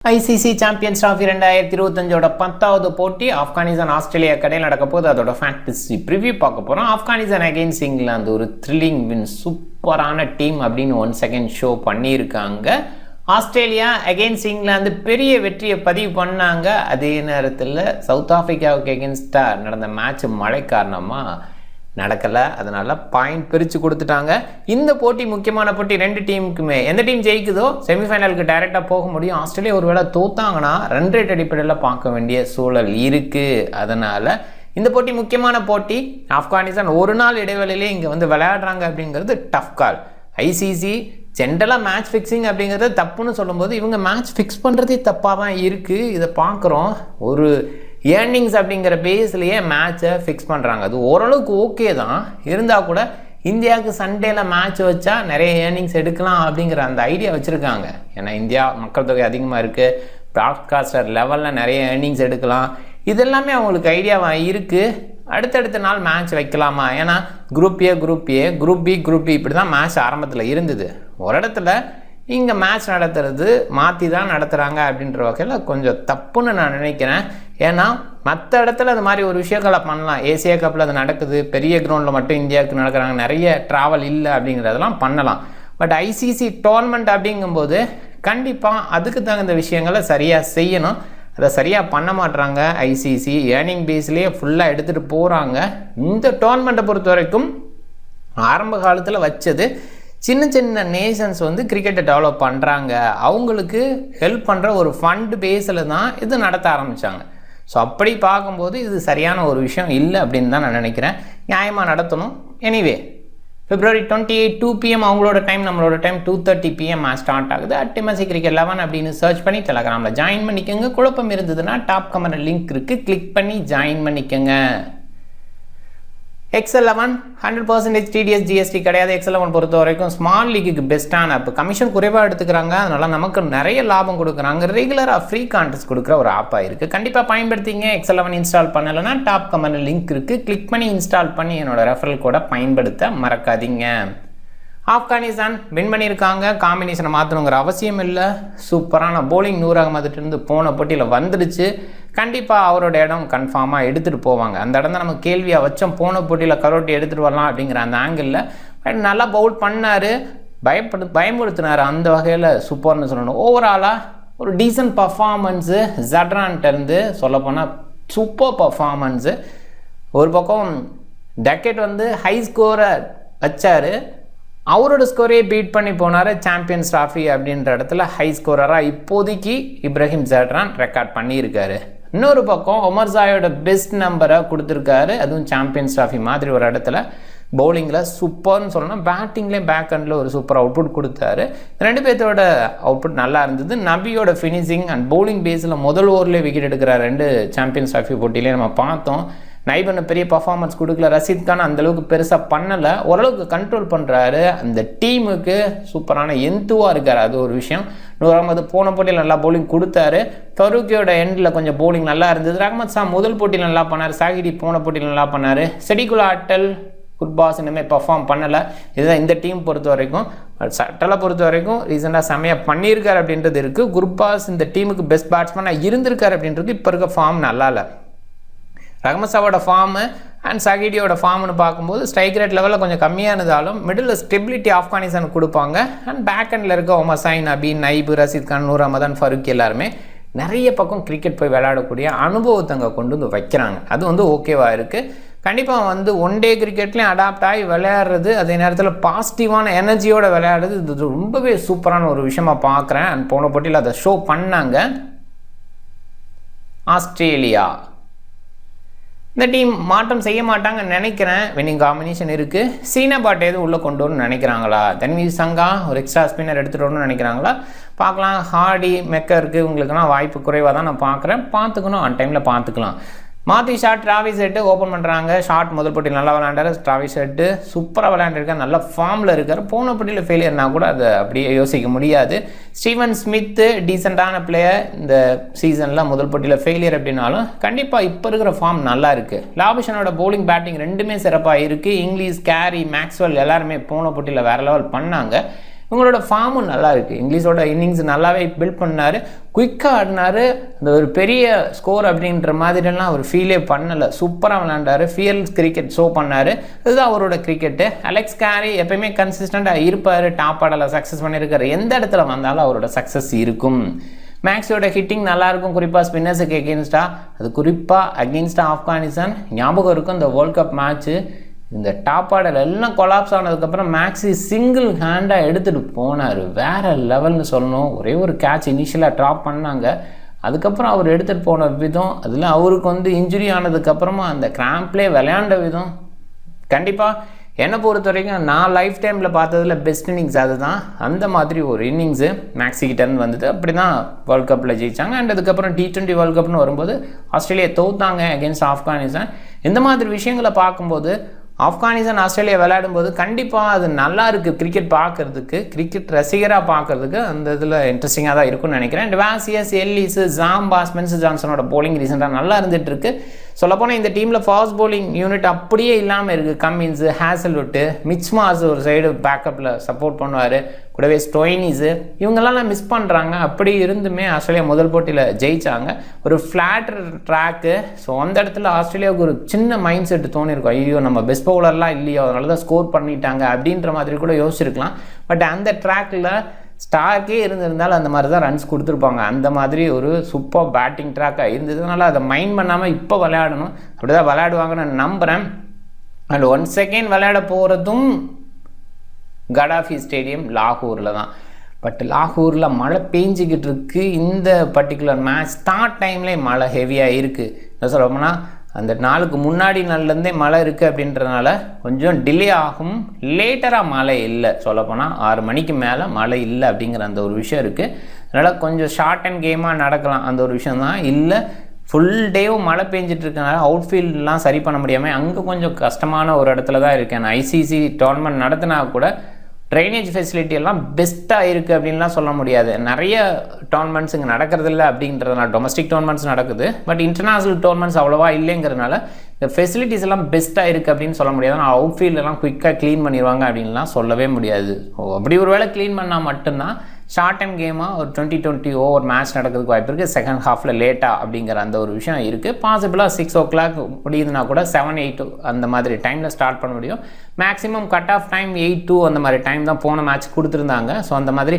ICC champions trophy 2025ஓட 10வது போட்டி Afghanistan Australia கடையில் நடக்க போது அதோட ஃபேண்டசி ப்ரிவ்யூ பார்க்க போகிறோம். ஆப்கானிஸ்தான் அகெயின்ஸ்ட் இங்கிலாந்து ஒரு த்ரில்லிங் வின், சூப்பரான டீம் அப்படின்னு 1 செகண்ட் ஷோ பண்ணியிருக்காங்க. ஆஸ்திரேலியா அகெயின்ஸ்ட் இங்கிலாந்து பெரிய வெற்றியை பதிவு பண்ணாங்க. அதே நேரத்தில் சவுத் ஆஃப்ரிக்காவுக்கு அகெயின்ஸ்டாக நடந்த மேட்ச் மழை காரணமாக நடக்கலை, அதனால் பாயிண்ட் பிரித்து கொடுத்துட்டாங்க. இந்த போட்டி முக்கியமான போட்டி, 2 டீமுக்குமே எந்த டீம் ஜெயிக்குதோ செமிஃபைனலுக்கு டைரெக்டாக போக முடியும். ஆஸ்திரேலியா ஒரு வேளை தோத்தாங்கன்னா ரன் ரேட் அடிப்படையில் பார்க்க வேண்டிய சூழல் இருக்குது. அதனால் இந்த போட்டி முக்கியமான போட்டி. ஆப்கானிஸ்தான் ஒரு நாள் இடைவெளியிலே இங்கே வந்து விளையாடுறாங்க அப்படிங்கிறது டஃப் கால். ஐசிசி ஜென்ரலாக மேட்ச் ஃபிக்ஸிங் அப்படிங்கிறது தப்புன்னு சொல்லும்போது இவங்க மேட்ச் ஃபிக்ஸ் பண்ணுறதே தப்பாக தான் இருக்குது. இதை பார்க்குறோம். ஒரு ஏர்னிங்ஸ் அப்படிங்கிற பேஸ்லேயே மேட்சை ஃபிக்ஸ் பண்ணுறாங்க. அது ஓரளவுக்கு ஓகே தான், இருந்தால் கூட இந்தியாவுக்கு சண்டேல மேட்ச் வச்சா நிறைய ஏர்னிங்ஸ் எடுக்கலாம் அப்படிங்கிற அந்த ஐடியா வச்சுருக்காங்க. ஏன்னா இந்தியா மக்கள் தொகை அதிகமாக இருக்குது, ப்ராட்காஸ்டர் லெவலில் நிறைய ஏர்னிங்ஸ் எடுக்கலாம். இதெல்லாமே அவங்களுக்கு ஐடியாவாக இருக்குது. அடுத்தடுத்த நாள் மேட்ச் வைக்கலாமா? ஏன்னா குரூப் ஏ, குரூப் பி இப்படி தான் மேட்ச் ஆரம்பத்தில் இருந்தது. ஒரு இடத்துல இங்கே மேட்ச் நடத்துறது மாற்றி தான் நடத்துகிறாங்க அப்படின்ற வகையில் கொஞ்சம் தப்புன்னு நான் நினைக்கிறேன். ஏன்னா மற்ற இடத்துல அது மாதிரி ஒரு விஷயங்களை பண்ணலாம். ஏசியா கப்பில் அது நடக்குது, பெரிய கிரவுண்டில் மட்டும் இந்தியாவுக்கு நடக்கிறாங்க, நிறைய ட்ராவல் இல்லை அப்படிங்கிறதெல்லாம் பண்ணலாம். பட் ஐசிசி டோர்னமெண்ட் அப்படிங்கும்போது கண்டிப்பாக அதுக்கு தகுந்த விஷயங்களை சரியாக செய்யணும். அதை சரியாக பண்ண மாட்டுறாங்க. ஐசிசி ஏர்னிங் பேஸ்லேயே ஃபுல்லாக எடுத்துகிட்டு போகிறாங்க. இந்த டோர்னமெண்ட்டை பொறுத்த வரைக்கும் ஆரம்ப காலத்தில் வச்சது சின்ன சின்ன நேஷன்ஸ் வந்து கிரிக்கெட்டை டெவலப் பண்ணுறாங்க, அவங்களுக்கு ஹெல்ப் பண்ணுற ஒரு ஃபண்ட் பேஸில் தான் இது நடத்த ஆரம்பித்தாங்க. ஸோ அப்படி பார்க்கும்போது இது சரியான ஒரு விஷயம் இல்லை அப்படின்னு தான் நான் நினைக்கிறேன். நியாயமாக நடத்தணும். எனிவே February 28 2 PM அவங்களோட டைம், நம்மளோட டைம் 2:30 PM ஸ்டார்ட் ஆகுது. அட்டிமசி கிரிக்கெட் 11 அப்படின்னு சர்ச் பண்ணி டெலகிராமில் ஜாயின் பண்ணிக்கோங்க. குழப்பம் இருந்ததுன்னா டாப் கமெண்ட் லிங்க் இருக்குது, கிளிக் பண்ணி ஜாயின் பண்ணிக்கோங்க. XL11 100% TDS GST கிடையாது. XL11 பொறுத்த வரைக்கும் ஸ்மால் லீக்குக்கு பெஸ்ட்டான ஆப். கமிஷன் குறைவாக எடுத்துக்கிறாங்க, அதனால் நமக்கு நிறைய லாபம் கொடுக்குறாங்க. ரெகுலராக ஃப்ரீ கான்டெஸ்ட் கொடுக்குற ஒரு ஆப்பாக இருக்குது. கண்டிப்பாக பயன்படுத்திங்க. XL11 இன்ஸ்டால் பண்ணலைன்னா டாப் கமெண்ட் லிங்க் இருக்குது, கிளிக் பண்ணி இன்ஸ்டால் பண்ணி என்னோட ரெஃபரல் கோடை பயன்படுத்த மறக்காதீங்க. ஆப்கானிஸ்தான் வின் பண்ணியிருக்காங்க. காம்பினேஷனை மாற்றணுங்கிற அவசியம் இல்லை. சூப்பரான போலிங் நூர் அகமதுலேருந்து போன போட்டியில் வந்துடுச்சு. கண்டிப்பாக அவரோட இடம் கன்ஃபார்மாக எடுத்துகிட்டு போவாங்க. அந்த இடம் தான் நம்ம கேள்வியாக வச்சோம். போன போட்டியில் கரோட்டி எடுத்துகிட்டு வரலாம் அப்படிங்கிற அந்த ஆங்கிளில் நல்லா பவுல் பண்ணார், பயமுறுத்தினார். அந்த வகையில் சூப்பர்னு சொல்லணும். ஓவராலாக ஒரு டீசன்ட் பர்ஃபார்மன்ஸு ஜட்ரான்ட்டேருந்து சொல்லப்போனால் சூப்பர் பர்ஃபார்மன்ஸு. ஒரு பக்கம் டக்கெட் வந்து ஹை ஸ்கோரை வச்சார், அவரோட ஸ்கோரையே பீட் பண்ணி போனார். சாம்பியன்ஸ் டிராஃபி அப்படின்ற இடத்துல ஹை ஸ்கோரராக இப்போதைக்கு இப்ராஹிம் ஜட்ரான் ரெக்கார்ட் பண்ணியிருக்காரு. இன்னொரு பக்கம் ஒமர்சாயோட பெஸ்ட் நம்பரை கொடுத்துருக்காரு, அதுவும் சாம்பியன்ஸ் டிராஃபி மாதிரி ஒரு இடத்துல. பவுலிங்கில் சூப்பர்னு சொல்லணும், பேட்டிங்லேயும் பேக் ஹண்டில் ஒரு சூப்பர் அவுட்புட் கொடுத்தாரு. 2 பேர்த்தோட அவுட்புட் நல்லா இருந்தது. நபியோட ஃபினிஷிங் அண்ட் பவுலிங் பேஸில் முதல் ஓவர்லேயே விக்கெட் எடுக்கிறார் 2 சாம்பியன்ஸ் டிராஃபி போட்டியிலே நம்ம பார்த்தோம். நைபன் பெரிய பர்ஃபார்மன்ஸ் கொடுக்கல, ரஷீத் கான் அந்தளவுக்கு பெருசாக பண்ணலை, ஓரளவுக்கு கண்ட்ரோல் பண்ணுறாரு. அந்த டீமுக்கு சூப்பரான எந்துவாக இருக்கார், அது ஒரு விஷயம். நூர் அகமது போன போட்டியில் நல்லா பவுலிங் கொடுத்தாரு. ஃபரூக்கியோட எண்டில் கொஞ்சம் பவுலிங் நல்லா இருந்தது. ரஹ்மத் ஷா முதல் போட்டியில் நல்லா பண்ணார். சாகிடி போன போட்டியில் நல்லா பண்ணார். செடிகுலா அட்டல், குர்பாஸ் இனிமேல் பர்ஃபார்ம் பண்ணலை. இதுதான் இந்த டீம் பொறுத்த வரைக்கும். அட்டலை பொறுத்த வரைக்கும் ரீசெண்டாக செம்மையாக பண்ணியிருக்கார் அப்படின்றது இருக்குது. குர்பாஸ் இந்த டீமுக்கு பெஸ்ட் பேட்ஸ்மேனாக இருந்திருக்கார் அப்படின்றது இப்போ இருக்க ஃபார்ம் நல்லா இல்லை. ரஹ்மத் ஷாவோட ஃபார்மு அண்ட் சகிடியோட ஃபார்ம்னு பார்க்கும்போது ஸ்ட்ரைக் ரேட் லெவலில் கொஞ்சம் கம்மியானதாலும் மிடில் ஸ்டெபிலிட்டி ஆப்கானிஸ்தானுக்கு கொடுப்பாங்க. அண்ட் பேக் ஹண்டில் இருக்க ஒமர்சாய், நபி, நைபு, ரஷீத் கான், நூர் அகமது, ஃபரூக்கி எல்லாருமே நிறைய பக்கம் கிரிக்கெட் போய் விளையாடக்கூடிய அனுபவத்தை அங்கே கொண்டு வந்து வைக்கிறாங்க. அது வந்து ஓகேவாக இருக்குது. கண்டிப்பாக வந்து 1 டே கிரிக்கெட்லேயும் அடாப்ட் ஆகி விளையாடுறது, அதே நேரத்தில் பாசிட்டிவான எனர்ஜியோடு விளையாடுறது, இது ரொம்பவே சூப்பரான ஒரு விஷயமாக பார்க்குறேன். அண்ட் போன போட்டியில் அதை ஷோ பண்ணாங்க. ஆஸ்திரேலியா இந்த டீம் மாற்றம் செய்ய மாட்டாங்கன்னு நினைக்கிறேன். வின்னிங் காம்பினேஷன் இருக்குது. சீனா பாட் எதுவும் உள்ளே கொண்டு வரணும்னு நினைக்கிறாங்களா? தன்வீர் சங்கா ஒரு எக்ஸ்ட்ரா ஸ்பின்னர் எடுத்துகிட்டு வரணும்னு நினைக்கிறாங்களா? பார்க்கலாம். ஹார்டி மெக்கருக்கு உங்களுக்குலாம் வாய்ப்பு குறைவாக தான் நான் பார்க்குறேன். பார்த்துக்கணும், ஆன் டைமில் பார்த்துக்கலாம். மாற்றி ஷாட் டிராவிஸ் ஹெட்டு ஓப்பன் பண்ணுறாங்க. ஷாட் முதல் போட்டியில் நல்லா விளையாண்டார். டிராவிஸ் ஹெட்டு சூப்பராக விளையாண்டுருக்கார், நல்ல ஃபார்மில் இருக்கார். போன போட்டியில் ஃபெயிலியர்னா கூட அதை அப்படியே யோசிக்க முடியாது. ஸ்டீவன் ஸ்மித்து டீசெண்டான பிளேயர், இந்த சீசனில் முதல் போட்டியில் ஃபெயிலியர் அப்படின்னாலும் கண்டிப்பாக இப்போ இருக்கிற ஃபார்ம் நல்லா இருக்குது. லாபிஷனோட பவுலிங் பேட்டிங் ரெண்டுமே சிறப்பாக இருக்குது. இங்கிலீஷ், கேரி, மேக்ஸ்வெல் எல்லாருமே போன போட்டியில் வேறு லெவல் பண்ணாங்க. இவங்களோட ஃபார்மும் நல்லா இருக்குது. இங்கிலீஷோட இன்னிங்ஸ் நல்லாவே பில்ட் பண்ணார், குயிக்காக ஆடினார். அந்த ஒரு பெரிய ஸ்கோர் அப்படின்ற மாதிரிலாம் அவர் ஃபீலே பண்ணலை, சூப்பராக விளையாண்டார், ஃபியல் கிரிக்கெட் ஷோ பண்ணார். இதுதான் அவரோட கிரிக்கெட்டு. அலெக்ஸ் கேரி எப்பயுமே கன்சிஸ்டண்ட்டாக இருப்பார், டாப் ஆர்டரில் சக்ஸஸ் பண்ணியிருக்காரு, எந்த இடத்துல வந்தாலும் அவரோட சக்ஸஸ் இருக்கும். மேக்ஸோட ஹிட்டிங் நல்லாயிருக்கும், குறிப்பாக ஸ்பின்னர்ஸுக்கு எகெயின்ஸ்டாக. அது குறிப்பாக அகெயின்ஸ்டாக ஆப்கானிஸ்தான் ஞாபகம் இருக்கும். இந்த வேர்ல்ட் கப் மேட்ச்சு இந்த டாப் ஆர்டர் எல்லாம் கொலாப்ஸ் ஆனதுக்கப்புறம் மேக்ஸி சிங்கிள் ஹேண்டாக எடுத்துகிட்டு போனார், வேறு லெவல்னு சொல்லணும். ஒரே ஒரு கேட்ச் இனிஷியலாக ட்ராப் பண்ணாங்க, அதுக்கப்புறம் அவர் எடுத்துகிட்டு போன விதம், அதில் அவருக்கு இன்ஜுரி ஆனதுக்கப்புறமா அந்த கிராம்ப்லேயே விளையாண்ட விதம், கண்டிப்பாக என்னை பொறுத்த வரைக்கும் நான் லைஃப் டைமில் பார்த்ததில் பெஸ்ட் இன்னிங்ஸ் அதுதான். அந்த மாதிரி ஒரு இன்னிங்ஸு மேக்ஸிக்கிட்டேருந்து வந்தது. அப்படி தான் வேர்ல்ட் கப்பில் ஜெயித்தாங்க. அண்ட் அதுக்கப்புறம் T20 வேர்ல்ட் கப்னு வரும்போது ஆஸ்திரேலியா தோத்தாங்க அகேன்ஸ்ட் ஆப்கானிஸ்தான். இந்த மாதிரி விஷயங்களை பார்க்கும்போது ஆப்கானிஸ்தான் ஆஸ்திரேலியா விளையாடும்போது கண்டிப்பாக அது நல்லா இருக்குது கிரிக்கெட் பார்க்குறதுக்கு, கிரிக்கெட் ரசிகராக பார்க்குறதுக்கு அந்த இதில் இன்ட்ரெஸ்டிங்காக தான் இருக்கும்னு நினைக்கிறேன். And வாசியஸ், Ellis, Zampa, Spencer ஜான்சனோட polling ரீசெண்டாக நல்லா இருந்துகிட்ருக்கு. சொல்லப்போனால் இந்த டீமில் ஃபாஸ்ட் போலிங் யூனிட் அப்படியே இல்லாமல் இருக்குது. கம்மின்ஸு, ஹேசல்வுட்டு, மிச்மாஸ் ஒரு சைடு பேக்கப்பில் சப்போர்ட் பண்ணுவார், கூடவே ஸ்டோயினிஸு, இவங்கெல்லாம் மிஸ் பண்ணுறாங்க. அப்படி இருந்துமே ஆஸ்திரேலியா முதல் போட்டியில் ஜெயித்தாங்க. ஒரு ஃப்ளாட் ட்ராக்கு. ஸோ அந்த இடத்துல ஆஸ்திரேலியாவுக்கு ஒரு சின்ன மைண்ட் செட்டு தோணிருக்கும், ஐயோ நம்ம பெஸ்ட் பவுலர்லாம் இல்லையோ அதனால தான் ஸ்கோர் பண்ணிட்டாங்க அப்படின்ற மாதிரி கூட யோசிச்சிருக்கலாம். பட் அந்த ட்ராக்கில் ஸ்டார்க்கே இருந்திருந்தாலும் அந்த மாதிரி தான் ரன்ஸ் கொடுத்துருப்பாங்க. அந்த மாதிரி ஒரு சூப்பர் பேட்டிங் ட்ராக்காக இருந்ததுனால அதை மைண்ட் பண்ணாமல் இப்போ விளையாடணும், அப்படி தான் விளையாடுவாங்கன்னு நான் நம்புகிறேன். அண்ட் 1 செகண்ட் விளையாட போகிறதும் கடாஃபி ஸ்டேடியம் லாகூரில் தான். பட் லாகூரில் மழை பெஞ்சிக்கிட்டு இருக்குது. இந்த பர்டிகுலர் மேட்ச் ஸ்டார்ட் டைம்லேயே மழை ஹெவியாக இருக்குது. என்ன சொல்லப்போனால் அந்த நாளுக்கு முன்னாடி நாள்லேருந்தே மழை இருக்குது அப்படின்றதுனால கொஞ்சம் டிலே ஆகும். லேட்டராக மழை இல்லை, சொல்லப்போனால் 6 மணிக்கு மேலே மழை இல்லை அப்படிங்கிற அந்த ஒரு விஷயம் இருக்குது. அதனால் கொஞ்சம் ஷார்ட் அண்ட் கேமாக நடக்கலாம், அந்த ஒரு விஷயம் தான். இல்லை ஃபுல் டேவும் மழை பெஞ்சிட்டு இருக்கனால அவுட்ஃபீல்டெலாம் சரி பண்ண முடியாமல் அங்கே கொஞ்சம் கஷ்டமான ஒரு இடத்துல தான் இருக்கேன். ஐசிசி டோர்னமெண்ட் நடத்தினா கூட ட்ரைனேஜ் ஃபெசிலிட்டி எல்லாம் பெஸ்ட்டாக இருக்குது அப்படின்லாம் சொல்ல முடியாது. நிறைய டோர்னமெண்ட்ஸ் இங்கே நடக்கிறதில்ல அப்படின்றதுனால டொமஸ்டிக் டோர்னமெண்ட்ஸ் நடக்குது, பட் இன்டர்நேஷ்னல் டோர்னமெண்ட்ஸ் அவ்வளோவா இல்லைங்கிறதுனால இந்த ஃபெசிலிட்டிஸ் எல்லாம் பெஸ்ட்டாக இருக்குது அப்படின்னு சொல்ல முடியாது. ஆனால் அவுட்ஃபீல்டெல்லாம் குயிக்காக க்ளீன் பண்ணிடுவாங்க அப்படின்லாம் சொல்லவே முடியாது. அப்படி ஒரு வேளை க்ளீன் பண்ணால் மட்டும்தான் ஷார்ட் அண்ட் கேமாக ஒரு 20-20 ஓவர் மேட்ச் நடக்கிறதுக்கு வாய்ப்பு இருக்குது. செகண்ட் ஹாஃபில் லேட்டாக அப்படிங்கிற அந்த ஒரு விஷயம் இருக்குது. பாசிபிளாக 6 o'clock முடியுதுன்னா கூட 7-8 அந்த மாதிரி டைமில் ஸ்டார்ட் பண்ண முடியும். மேக்ஸிமம் கட் ஆஃப் டைம் 8-2 அந்த மாதிரி டைம் தான் போன மேட்ச் கொடுத்துருந்தாங்க. ஸோ அந்த மாதிரி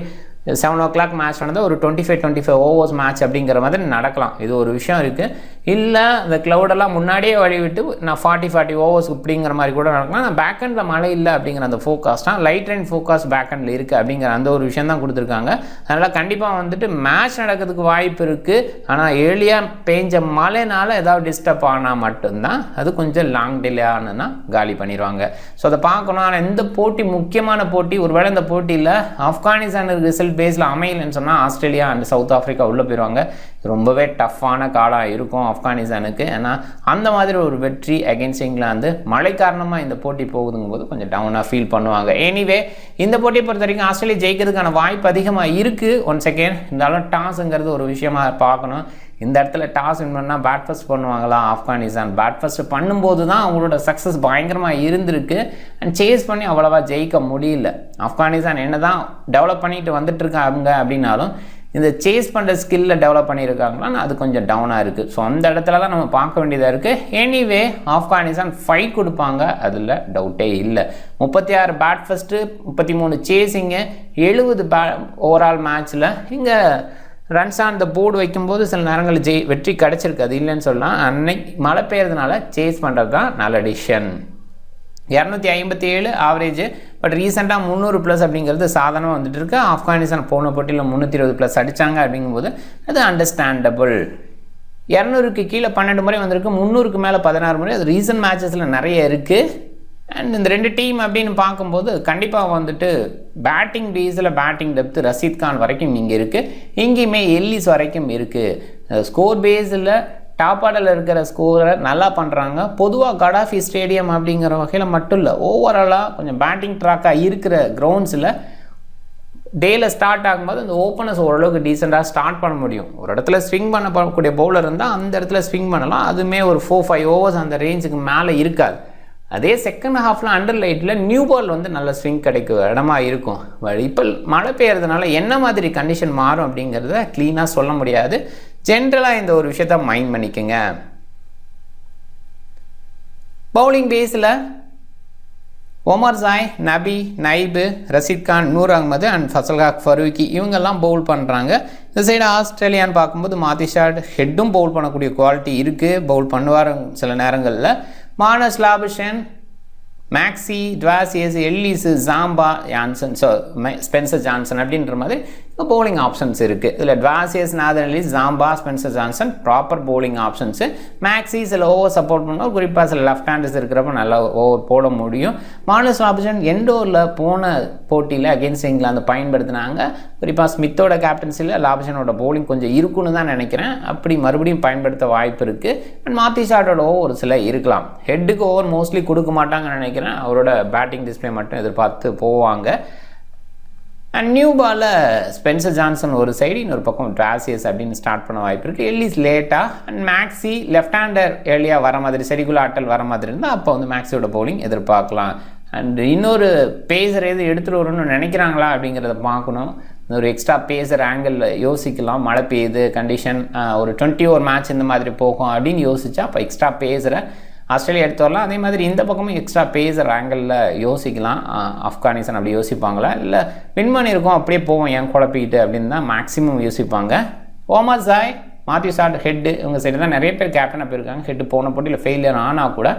7 o'clock மேட்ச் நடந்தால் ஒரு 25 ஓவர்ஸ் மேட்ச் அப்படிங்கிற மாதிரி நடக்கலாம். இது ஒரு விஷயம் இருக்குது. இல்லை இந்த க்ளவுடெல்லாம் முன்னாடியே வழிவிட்டு நான் 40 ஓவர்ஸ் அப்படிங்கிற மாதிரி கூட நடக்கலாம். நான் பேக்கெண்டில் மழை இல்லை அப்படிங்கிற அந்த ஃபோக்காஸ் தான், லைட் அண்ட் ஃபோக்காஸ் பேக்கெண்டில் இருக்குது அப்படிங்கிற அந்த ஒரு விஷயம் தான் கொடுத்துருக்காங்க. அதனால் கண்டிப்பாக மேட்ச் நடக்கிறதுக்கு வாய்ப்பு இருக்குது. ஆனால் ஏர்லியாக பெஞ்ச மழைனால ஏதாவது டிஸ்டர்ப் ஆனால் மட்டும்தான் அது கொஞ்சம் லாங் டிலே ஆனதுன்னா காலி பண்ணிடுவாங்க. ஸோ அதை பார்க்கணும். ஆனால் இந்த போட்டி முக்கியமான போட்டி. ஒருவேளை இந்த போட்டியில் ஆப்கானிஸ்தான் ரிசல்ட் பேஸில் அமையலன்னு சொன்னால் ஆஸ்திரேலியா அண்ட் சவுத் ஆஃப்ரிக்கா உள்ளே போயிடுவாங்க. ரொம்பவே டஃப்பான காலாக இருக்கும் ஆப்கானிஸ்தானுக்கு. ஏன்னா அந்த மாதிரி ஒரு வெற்றி அகெயின்ஸ்ட் இங்கிலாந்து மழை காரணமாக இந்த போட்டி போகுதுங்கும் போது கொஞ்சம் டவுனாக ஃபீல் பண்ணுவாங்க. எனிவே இந்த போட்டியை பொறுத்த வரைக்கும் ஆஸ்திரேலியா ஜெயிக்கிறதுக்கான வாய்ப்பு அதிகமாக இருக்குது. 1 செகண்ட் இருந்தாலும் டாஸுங்கிறது ஒரு விஷயமாக பார்க்கணும். இந்த இடத்துல டாஸ் வின் பண்ணால் பேட் ஃபர்ஸ்ட் பண்ணுவாங்களா ஆப்கானிஸ்தான்? பேட் ஃபர்ஸ்ட் பண்ணும்போது தான் அவங்களோட சக்ஸஸ் பயங்கரமாக இருந்திருக்கு. அண்ட் சேஸ் பண்ணி அவ்வளோவா ஜெயிக்க முடியல. ஆப்கானிஸ்தான் என்ன தான் டெவலப் பண்ணிட்டு வந்துட்டுருக்காங்க அப்படின்னாலும் இந்த சேஸ் பண்ணுற ஸ்கில்ல டெவலப் பண்ணியிருக்காங்களான்னு அது கொஞ்சம் டவுனாக இருக்குது. ஸோ அந்த இடத்துல தான் நம்ம பார்க்க வேண்டியதாக இருக்குது. எனிவே ஆப்கானிஸ்தான் ஃபைட் கொடுப்பாங்க, அதில் டவுட்டே இல்லை. 36 பேட் ஃபர்ஸ்ட்டு, 33 சேஸிங்கு, 70 ஓவரால் மேட்ச்சில் இங்கே ரன்ஸ் ஆன் த போர்டு வைக்கும்போது சில நேரங்களில் வெற்றி கிடச்சிருக்கு, அது இல்லைன்னு சொல்லலாம். அன்னைக்கு மழை பெய்யறதுனால சேஸ் பண்ணுறது தான் நல்ல டிசிஷன். 257 ஆவரேஜ், பட் ரீசெண்டாக 300+ அப்படிங்கிறது சாதாரணமாக வந்துட்டு இருக்கு. ஆப்கானிஸ்தான் போன போட்டியில் 320+ அடித்தாங்க அப்படிங்கும்போது அது அண்டர்ஸ்டாண்டபிள். 200க்கு கீழே 12 முறை வந்திருக்கு, 300க்கு மேலே 16 முறை. அது ரீசன்ட் மேட்சஸில் நிறைய இருக்குது. அண்ட் இந்த 2 டீம் அப்படின்னு பார்க்கும்போது கண்டிப்பாக பேட்டிங் பேஸில் பேட்டிங் டெப்த்து ரஷீத் கான் வரைக்கும் இங்கே இருக்குது, இங்கேயுமே எல்லிஸ் வரைக்கும் இருக்குது. ஸ்கோர் பேஸில் டாப் ஆர்டரில் இருக்கிற ஸ்கோரை நல்லா பண்ணுறாங்க. பொதுவாக கடாஃபி ஸ்டேடியம் அப்படிங்கிற வகையில் மட்டும் இல்லை, ஓவராலாக கொஞ்சம் பேட்டிங் ட்ராக்காக இருக்கிற கிரவுண்ட்ஸில் டேயில் ஸ்டார்ட் ஆகும்போது அந்த ஓப்பனர்ஸ் ஓரளவுக்கு டீசெண்டாக ஸ்டார்ட் பண்ண முடியும். ஒரு இடத்துல ஸ்விங் பண்ணக்கூடிய பவுலர் இருந்தால் அந்த இடத்துல ஸ்விங் பண்ணலாம். அதுவுமே ஒரு 4-5 ஓவர்ஸ் அந்த ரேஞ்சுக்கு மேலே இருக்காது. அதே செகண்ட் ஹாஃபில் அண்டர் லைட்டில் நியூ பால் வந்து நல்ல ஸ்விங் கிடைக்கும் இடமா இருக்கும். இப்போ மழை பெய்யறதுனால என்ன மாதிரி கண்டிஷன் மாறும் அப்படிங்கிறத க்ளீனாக சொல்ல முடியாது. ஜென்ரலாக இந்த ஒரு விஷயத்த மைண்ட் பண்ணிக்கோங்க. பவுலிங் பேஸில் ஒமர் ஜாய், நபி, நைபு, ரஷீத் கான், நூர் அகமது அண்ட் ஃபசல்காக் ஃபரூக்கி இவங்கெல்லாம் பவுல் பண்ணுறாங்க. இந்த சைடு ஆஸ்திரேலியான்னு பார்க்கும்போது மாத்திஷாட் ஹெட்டும் பவுல் பண்ணக்கூடிய குவாலிட்டி இருக்குது, பவுல் பண்ணுவார் சில நேரங்களில். Marnus Labuschagne, Maxi, Dwarshuis, Ellis, Zampa, Johnson, Spencer Johnson அப்படின்ற மாதிரி பவுலிங் ஆப்ஷன்ஸ் இருக்குது. இதில் Dwarshuis, Nathan Ellis, Zampa, Spencer Johnson proper bowling options. Maxi சில ஓவர் சப்போர்ட் பண்ணுவோம், குறிப்பாக சில லெஃப்ட் ஹேண்டர்ஸ் இருக்கிறப்ப நல்லா ஓவர் போட முடியும். மானஸ் ஆப்ஷன் எண்டோரில் போன போட்டியில் அகேன்ஸ்ட் இங்கிலாந்து பயன்படுத்தினாங்க. குறிப்பாக ஸ்மித்தோட கேப்டன்சியில் லாபுஷனோட பவுலிங் கொஞ்சம் இருக்குன்னு தான் நினைக்கிறேன். அப்படி மறுபடியும் பயன்படுத்த வாய்ப்பு இருக்குது. அண்ட் மாத்திஷாட்டோட ஓவர் சில இருக்கலாம். ஹெட்டுக்கு ஓவர் மோஸ்ட்லி கொடுக்க மாட்டாங்கன்னு நினைக்கிறேன். அவரோட பேட்டிங் டிஸ்பிளே மட்டும் எதிர்பார்த்து போவாங்க. அண்ட் நியூ பாலில் ஸ்பென்சர் ஜான்சன் ஒரு சைடு, இன்னொரு பக்கம் டுவாசியஸ் அப்படின்னு ஸ்டார்ட் பண்ண வாய்ப்பு இருக்குது. எல்லிஸ் லேட்டாக அண்ட் மேக்ஸி லெஃப்ட் ஹேண்டர் ஏர்லியாக வர மாதிரி, செரிகுலா ஆட்டல் வர மாதிரி இருந்தால் அப்போ வந்து மேக்ஸியோட பவுலிங் எதிர்பார்க்கலாம். அண்ட் இன்னொரு பேசர் எது எடுத்துகிட்டு வரணும்னு நினைக்கிறாங்களா அப்படிங்கிறத பார்க்கணும். ஒரு எக்ஸ்ட்ரா பேசர் ஆங்கிளில் யோசிக்கலாம். மழை பெய்யுது, கண்டிஷன் ஒரு 20 ஓவர் மேட்ச் இந்த மாதிரி போகும் அப்படின்னு யோசிச்சா அப்போ எக்ஸ்ட்ரா பேசரை ஆஸ்திரேலியா எடுத்து வரலாம். அதே மாதிரி இந்த பக்கமும் எக்ஸ்ட்ரா பேசர் ஆங்கிளில் யோசிக்கலாம். ஆப்கானிஸ்தான் அப்படி யோசிப்பாங்களா, இல்லை வின் பண்ணியிருக்கோம் அப்படியே போவோம் ஏன் குழப்பிக்கிட்டு அப்படின்னு தான் மேக்ஸிமம் யோசிப்பாங்க. ஒமர் ஜாய், மாத்திஷாட், ஹெட்டு இவங்க சைடு தான் நிறைய பேர் கேப்டனாக போயிருக்காங்க. ஹெட்டு போன போட்டியில் ஃபெயிலியர் ஆனால் கூட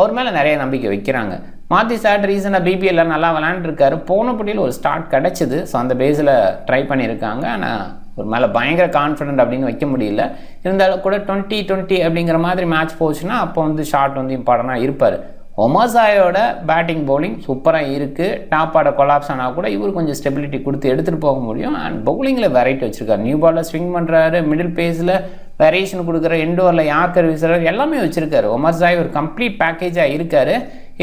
அவர் மேலே நிறைய நம்பிக்கை வைக்கிறாங்க. மாத்திஷாட் ரீசனாக பிபிஎல்ல நல்லா விளையாண்டுருக்காரு. போன போட்டியில் ஒரு ஸ்டார்ட் கிடச்சிது. ஸோ அந்த பேஸில் ட்ரை பண்ணியிருக்காங்க. ஆனால் ஒரு மேலே பயங்கர கான்ஃபிடென்ட் அப்படின்னு வைக்க முடியல. இருந்தாலும் கூட 20-20 அப்படிங்கிற மாதிரி மேட்ச் போச்சுன்னா அப்போ வந்து ஷாட் வந்து இம்பார்ட்டண்ட்டாக இருப்பார். ஒமர் ஜாயோட பேட்டிங் பவுலிங் சூப்பராக இருக்குது. டாப் ஆட கொலாப்ஸ் ஆனால் கூட இவர் கொஞ்சம் ஸ்டெபிலிட்டி கொடுத்து எடுத்துகிட்டு போக முடியும். அண்ட் பவுலிங்கில் வெரைட்டி வச்சுருக்காரு. நியூ பாலில் ஸ்விங் பண்ணுறாரு, மிடில் பேஸில் வேரியேஷன் கொடுக்குற, எண்டோரில் யார்கர் வீசுறாரு, எல்லாமே வச்சுருக்காரு. ஒமர் ஜாய் ஒரு கம்ப்ளீட் பேக்கேஜாக இருக்கார்.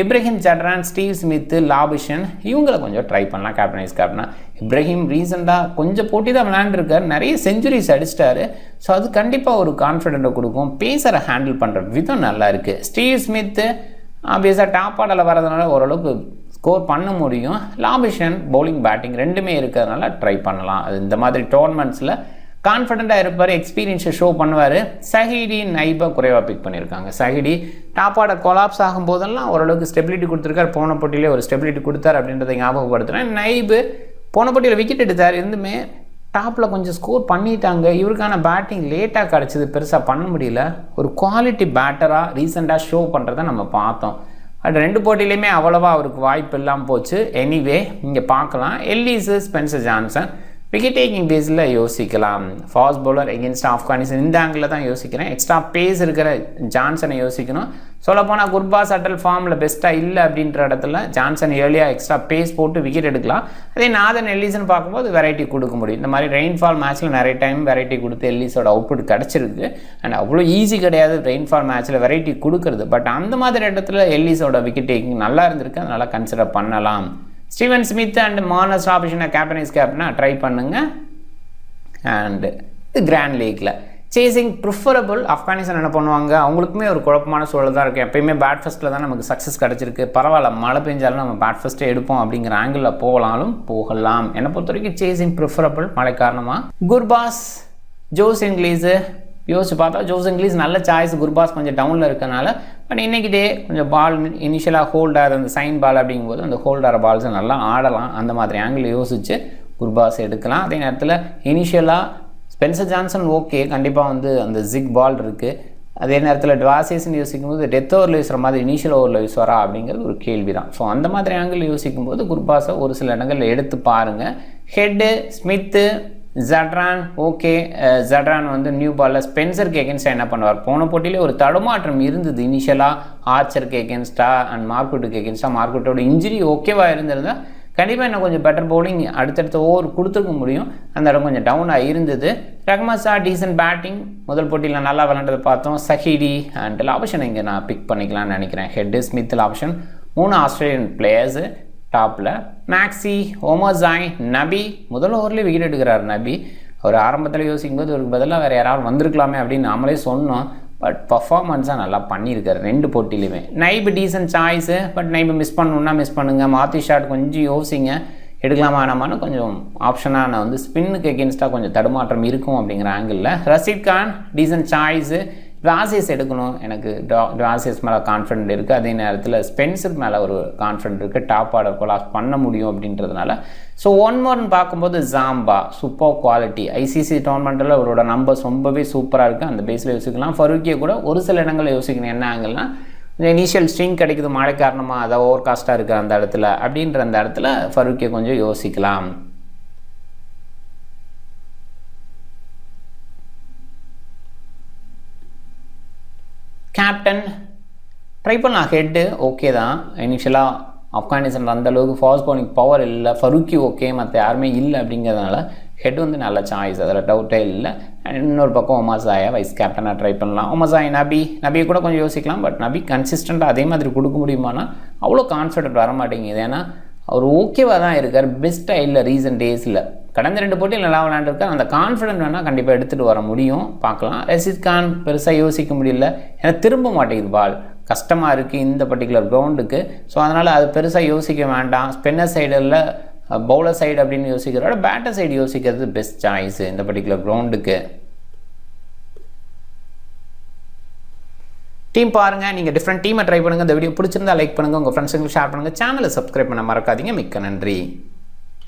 இப்ராஹிம் ஜட்ரான், ஸ்டீவ் ஸ்மித்து, லாபுஷன் இவங்களை கொஞ்சம் ட்ரை பண்ணலாம் கேப்டன் கேப்டனா. இப்ராஹிம் ரீசெண்டாக கொஞ்சம் போட்டி தான் விளையாண்டுருக்காரு, நிறைய செஞ்சுரிஸ் அடிச்சிட்டாரு. ஸோ அது கண்டிப்பாக ஒரு கான்ஃபிடென்ட்டை கொடுக்கும். பேசரை ஹேண்டில் பண்ணுற விதம் நல்லா இருக்குது. ஸ்டீவ் ஸ்மித்து ஆப்வியஸாக டாப் ஆர்டரில் வரதுனால ஓரளவுக்கு ஸ்கோர் பண்ண முடியும். லாபுஷன் பவுலிங் பேட்டிங் ரெண்டுமே இருக்கிறதுனால ட்ரை பண்ணலாம். அது இந்த மாதிரி டோர்னமெண்ட்ஸில் கான்ஃபிடென்ட்டாக இருப்பார், எக்ஸ்பீரியன்ஸை ஷோ பண்ணுவார். சஹிடி, நைபை குறைவாக பிக் பண்ணியிருக்காங்க. சஹிடி டாப் ஆர்டர் கொலாப்ஸ் ஆகும்போதெல்லாம் ஓரளவுக்கு ஸ்டெபிலிட்டி கொடுத்துருக்காரு. போன போட்டியிலே ஒரு ஸ்டெபிலிட்டி கொடுத்தார் அப்படின்றத ஞாபகப்படுத்துகிறேன். நைபு போன போட்டியில் விக்கெட் எடுத்தார், இருந்துமே டாப்பில் கொஞ்சம் ஸ்கோர் பண்ணிட்டாங்க. இவருக்கான பேட்டிங் லேட்டாக கிடச்சிது, பெருசாக பண்ண முடியல. ஒரு குவாலிட்டி பேட்டராக ரீசெண்டாக ஷோ பண்ணுறதை நம்ம பார்த்தோம். அது 2 போட்டியிலையுமே அவ்வளோவா அவருக்கு வாய்ப்பு இல்லாமல் போச்சு. எனிவே இங்கே பார்க்கலாம். Ellis, Spencer Johnson wicket taking பேஸில் யோசிக்கலாம். ஃபாஸ்ட் பவுலர் எகென்ஸ்ட் ஆப்கானிஸ்தான் இந்த ஆங்கிளில் தான் யோசிக்கிறேன். எக்ஸ்ட்ரா பேஸ் இருக்கிற ஜான்சனை யோசிக்கணும். சொல்லப்போனால் குர்பாஸ் அட்டல் ஃபார்மில் பெஸ்ட்டாக இல்லை அப்படின்ற இடத்துல ஜான்சன் ஏர்லியாக எக்ஸ்ட்ரா பேஸ் போட்டு விக்கெட் எடுக்கலாம். அதே நாதன் எல்லிஸ்ன்னு பார்க்கும்போது வெரைட்டி கொடுக்க முடியும். இந்த மாதிரி ரெயின்ஃபால் மேட்ச்சில் நிறைய டைம் வெரைட்டி கொடுத்து எல்லிஸோட அவுட்புட் கிடச்சிருக்கு. அண்ட் அவ்வளோ ஈஸி கிடையாது ரெயின்ஃபால் மேட்ச்சில் வெரைட்டி கொடுக்குறது. பட் அந்த மாதிரி இடத்துல எல்லிஸோட விக்கெட் டேக்கிங் நல்லா இருந்திருக்கு, அதனால் கன்சிடர் பண்ணலாம். ஸ்டீவன் ஸ்மித் அண்ட் மானஸ் ஆப்ஷனை கேப்டனைஸ் கேப்டனா ட்ரை பண்ணுங்க. அண்ட் இது கிராண்ட் லீக்ல சேசிங் ப்ரிஃபரபிள். ஆப்கானிஸ்தான் என்ன பண்ணுவாங்க, அவங்களுக்குமே ஒரு குழப்பமான சூழல் தான் இருக்குது. எப்பயுமே பேட் ஃபஸ்ட்டில் தான் நமக்கு சக்ஸஸ் கிடச்சிருக்கு. பரவாயில்ல மழை பெஞ்சாலும் நம்ம பேட் ஃபஸ்ட்டே எடுப்போம் அப்படிங்கிற ஆங்கிளில் போகலாம். என்னை பொறுத்த வரைக்கும் சேசிங் ப்ரிஃபரபிள் மழை காரணமாக. குர்பாஸ், ஜோஸ் இங்கிலீஸு யோசிச்சு பார்த்தா ஜோஸ் இங்கிலீஸ் நல்ல சாய்ஸ். குர்பாஸ் கொஞ்சம் டவுனில் இருக்கனால. பட் இன்றைக்கி டே கொஞ்சம் பால் இனிஷியலாக ஹோல்டார் அந்த சைன் பால் அப்படிங்கும்போது அந்த ஹோல்டார பால்ஸை நல்லா ஆடலாம். அந்த மாதிரி ஆங்கிள் யோசித்து குர்பாஸ் எடுக்கலாம். அதே நேரத்தில் இனிஷியலாக ஸ்பென்சர் ஜான்சன் ஓகே, கண்டிப்பாக வந்து அந்த ஜிக் பால் இருக்குது. அதே நேரத்தில் டுவாசியஸ்ன்னு யோசிக்கும்போது டெத் ஓவரில் வீசுகிற மாதிரி இனிஷியல் ஓவரில் வீசுவாரா அப்படிங்கிறது ஒரு கேள்வி தான். ஸோ அந்த மாதிரி ஆங்கிள் யோசிக்கும்போது குர்பாஸை ஒரு சில இடங்களில் எடுத்து பாருங்கள். Head, Smith, Zadran okay. Zadran வந்து நியூ பாலில் ஸ்பென்சருக்கு எகென்ஸ்டாக என்ன பண்ணுவார், போன போட்டியிலே ஒரு தடுமாற்றம் இருந்தது இனிஷியலாக ஆர்ச்சருக்கு எகென்ஸ்டாக அண்ட் மார்க்குட்டுக்கு எகென்ஸ்டாக. மார்க்குட்டோட இன்ஜுரி ஓகேவாக இருந்திருந்தால் கண்டிப்பாக இன்னும் கொஞ்சம் பெட்டர் பவுலிங் அடுத்தடுத்த ஓவர் கொடுத்துருக்க முடியும். அந்த இடம் கொஞ்சம் டவுனாக இருந்தது. ரஹ்மத் டீசன்ட் பேட்டிங் முதல் போட்டியில் நல்லா விளாண்டதை பார்த்தோம். சஹிடி அண்ட் லாபுஷன் இங்கே நான் பிக் பண்ணிக்கலாம்னு நினைக்கிறேன். Head, Smith, Labuschagne 3 Australian players டாப்பில். மேக்ஸி, ஒமர் ஜாய், நபி முதல் ஓவர்லேயே விக்கெட் எடுக்கிறார். நபி அவர் ஆரம்பத்தில் யோசிக்கும்போது ஒரு பதிலாக வேறு யாராவது வந்திருக்கலாமே அப்படின்னு நாமளே சொன்னோம். பட் பர்ஃபார்மன்ஸாக நல்லா பண்ணியிருக்காரு 2 போட்டிலையுமே. Naib decent choice, but Naib miss பண்ணணுன்னா மிஸ் பண்ணுங்கள். மாற்றி ஷாட் கொஞ்சம் யோசிங்க, எடுக்கலாமா வேணாமான்னு கொஞ்சம் ஆப்ஷனாக நான் வந்து ஸ்பின்னுக்கு எகென்ஸ்டாக கொஞ்சம் தடுமாற்றம் இருக்கும் அப்படிங்கிற ஆங்கிளில். Rashid Khan decent choice. வாசியஸ் எடுக்கணும், எனக்கு வாசியஸ் மேலே கான்ஃபிடென்ட் இருக்குது. அதே நேரத்தில் ஸ்பென்சர் மேலே ஒரு கான்ஃபிடென்ட் இருக்குது, டாப் ஆர்டர் கொலாஸ் பண்ண முடியும் அப்படின்றதுனால. ஸோ ஒன் மோர்னு பார்க்கும்போது ஜாம்பா சூப்பர் குவாலிட்டி. ஐசிசி டோர்னமெண்ட்டில் அவரோட நம்பர்ஸ் ரொம்பவே சூப்பராக இருக்குது, அந்த பேஸில் யோசிக்கலாம். ஃபருக்கியை கூட ஒரு சில இடங்களில் யோசிக்கணும். என்ன ஆங்கிள்னா இனிஷியல் ஸ்ட்ரிங் கிடைக்குது மழை காரணமாக, அதை ஓவர் காஸ்ட்டாக இருக்குது அந்த இடத்துல அப்படின்ற அந்த இடத்துல ஃபருக்கியை கொஞ்சம் யோசிக்கலாம். கேப்டன் ட்ரை பண்ணலாம், ஹெட்டு ஓகே தான். இனிஷியலாக ஆப்கானிஸ்தான் அந்தளவுக்கு ஃபாஸ்ட் பவுலிங் பவர் இல்லை, ஃபருக்கி ஓகே, மற்ற யாருமே இல்லை அப்படிங்கிறதுனால ஹெட் வந்து நல்ல சாய்ஸ், அதில் டவுட்டே இல்லை. அண்ட் இன்னொரு பக்கம் ஒமர்சாயை வைஸ் கேப்டனாக ட்ரை பண்ணலாம். ஒமர்சாய் நபியை கூட கொஞ்சம் யோசிக்கலாம். பட் நபி கன்சிஸ்டண்ட்டாக அதே மாதிரி கொடுக்க முடியுமானா அவ்வளோ கான்ஃபிடென்ட் வர மாட்டேங்குது. ஏன்னா அவர் ஓகேவாக தான் இருக்கார், பெஸ்ட்டாக இல்லை ரீசன்ட் டேஸில். கடந்த 2 போட்டியில் நல்லா விளையாண்டுருக்கார். அந்த கான்ஃபிடென்ட் வேணால் கண்டிப்பாக எடுத்துகிட்டு வர முடியும், பார்க்கலாம். ரஷீத் கான் பெருசாக யோசிக்க முடியல, ஏன்னா திரும்ப மாட்டேங்குது பால், கஷ்டமாக இருக்குது இந்த பர்டிகுலர் கிரவுண்டுக்கு. ஸோ அதனால் அது பெருசாக யோசிக்க வேண்டாம். ஸ்பின்னர் சைடில் பவுலர் சைடு அப்படின்னு யோசிக்கிறோட பேட்டர் சைடு யோசிக்கிறது பெஸ்ட் சாய்ஸு இந்த பர்டிகுலர் கிரவுண்டுக்கு. டீம் பாருங்கள், நீங்கள் டிஃப்ரெண்ட் டீமை ட்ரை பண்ணுங்கள். இந்த வீடியோ பிடிச்சிருந்தா லைக் பண்ணுங்கள், உங்கள் ஃப்ரெண்ட்ஸுங்களுக்கு ஷேர் பண்ணுங்கள், சேனலை சப்ஸ்கிரைப் பண்ண மறக்காதீங்க. மிக்க நன்றி.